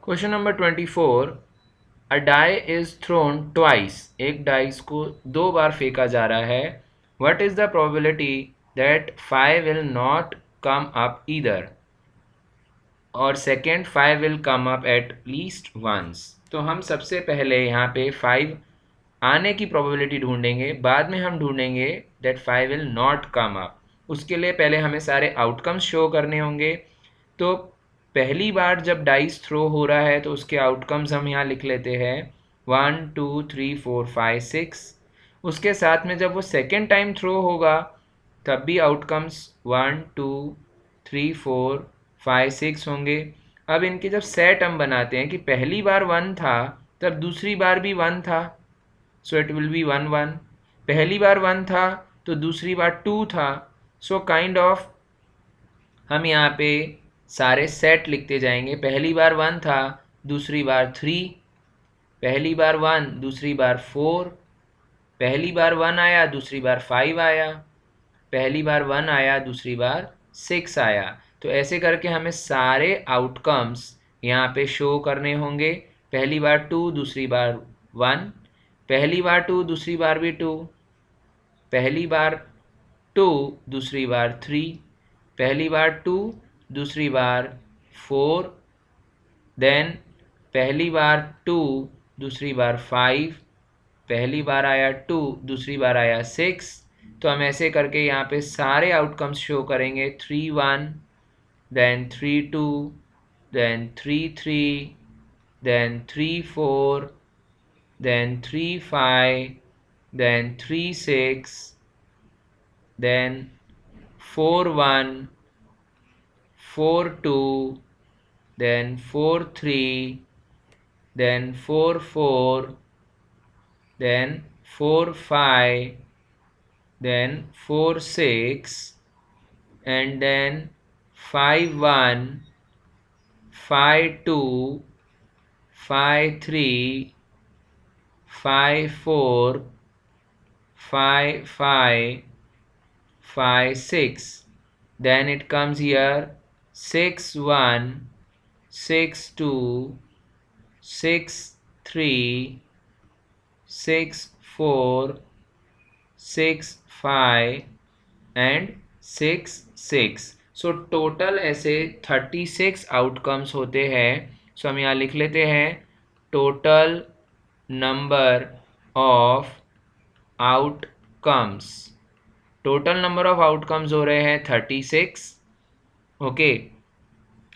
Question number 24, a die is thrown twice, एक dice को दो बार फेंका जा रहा है। What is the probability that 5 will not come up either, और second 5 will come up at least once. तो हम सबसे पहले यहाँ पे 5 आने की प्रोबेबिलिटी ढूंढेंगे, बाद में हम ढूंढेंगे that 5 will not come up. उसके लिए पहले हमें सारे आउटकम्स शो करने होंगे। तो पहली बार जब डाइस थ्रो हो रहा है तो उसके आउटकम्स हम यहाँ लिख लेते हैं 1 2 3 4 5 6। उसके साथ में जब वो सेकेंड टाइम थ्रो होगा तब भी आउटकम्स 1 2 3 4 5 6 होंगे। अब इनके जब सेट हम बनाते हैं कि पहली बार 1 था तब दूसरी बार भी 1 था, सो इट विल बी 1 1। पहली बार 1 था तो दूसरी बार 2 था, सो काइंड ऑफ हम यहाँ पे सारे सेट लिखते जाएंगे। पहली बार 1 था, दूसरी बार 3, पहली बार 1 दूसरी बार 4, पहली बार 1 आया दूसरी बार 5 आया, पहली बार 1 आया दूसरी बार 6 आया। तो ऐसे करके हमें सारे आउटकम्स यहाँ पे शो करने होंगे। पहली बार 2 दूसरी बार 1, पहली बार 2 दूसरी बार भी 2, पहली बार 2 दूसरी बार 3, पहली बार 2 दूसरी बार 4, देन पहली बार 2 दूसरी बार 5, पहली बार आया 2 दूसरी बार आया 6। तो हम ऐसे करके यहाँ पे सारे आउटकम्स शो करेंगे 3 1, then 3 2, then 3 3, then 3 4, then 3 5, then 3 6, then 4 1, 4 2, then 4 3, then 4 4, then 4 5, then 4 6, and then 5 1, 5 2, 5 3, 5 4, 5 5, 5 6. Then it comes here 6 1, 6 2, 6 3, 6 4, 6 5 and 6 6। So total ऐसे 36 आउटकम्स होते हैं। सो हम यहाँ लिख लेते हैं total number of outcomes. Total number of outcomes हो रहे हैं 36। ओके,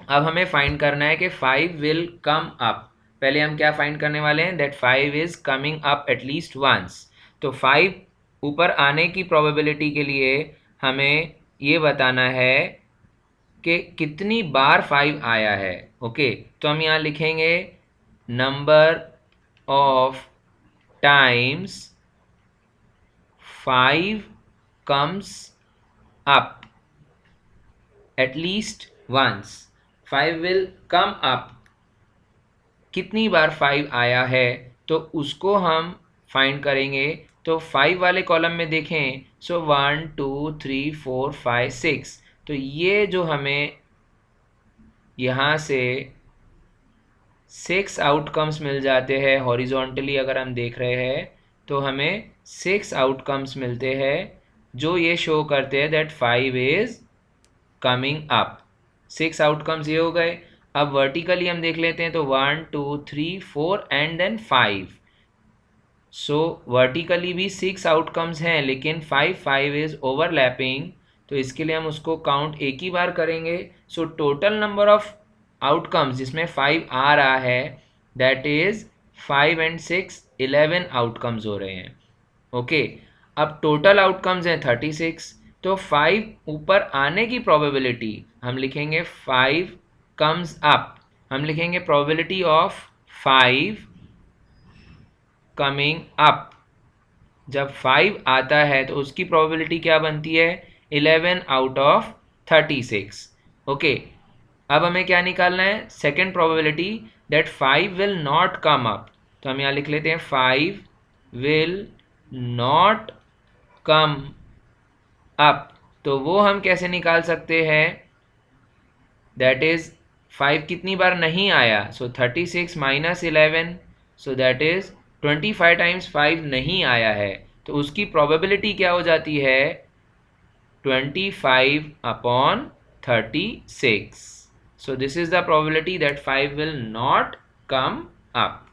अब हमें फाइंड करना है कि 5 विल कम अप। पहले हम क्या फाइंड करने वाले हैं, that 5 is coming up at least once. तो 5 ऊपर आने की प्रोबेबिलिटी के लिए हमें ये बताना है कि कितनी बार 5 आया है। ओके, तो हम यहाँ लिखेंगे number of times 5 comes up at least once। 5 will come up, कितनी बार 5 आया है तो उसको हम फाइंड करेंगे। तो 5 वाले कॉलम में देखें, सो 1 2 3 4 5 6। तो ये जो हमें यहाँ से 6 आउटकम्स मिल जाते हैं हॉरिजॉन्टली, अगर हम देख रहे हैं तो हमें 6 आउटकम्स मिलते हैं जो ये शो करते हैं that 5 is coming up. 6 outcomes ये हो गए। अब वर्टिकली हम देख लेते हैं तो 1 2 3 4 एंड देन 5। सो वर्टिकली भी 6 आउटकम्स हैं लेकिन 5 5 इज ओवरलैपिंग, तो इसके लिए हम उसको काउंट एक ही बार करेंगे। So total number of outcomes जिसमें 5 आ रहा है दैट इज 5 एंड 6 11 आउटकम्स हो रहे हैं। ओके, अब टोटल आउटकम्स हैं 36। तो 5 ऊपर आने की प्रोबेबिलिटी हम लिखेंगे 5 कम्स अप। हम लिखेंगे प्रोबेबिलिटी ऑफ 5 कमिंग अप। जब 5 आता है तो उसकी प्रोबेबिलिटी क्या बनती है, 11 आउट ऑफ 36। ओके, अब हमें क्या निकालना है, second probability that 5 will not come up. तो हम यहाँ लिख लेते हैं 5 विल नॉट कम अप। तो वो हम कैसे निकाल सकते हैं, दैट इज 5 कितनी बार नहीं आया, सो 36 minus 11, so that is 25 times 5 नहीं आया है, तो उसकी प्रोबेबिलिटी क्या हो जाती है 25 upon 36. So this is the probability that 5 will not come up.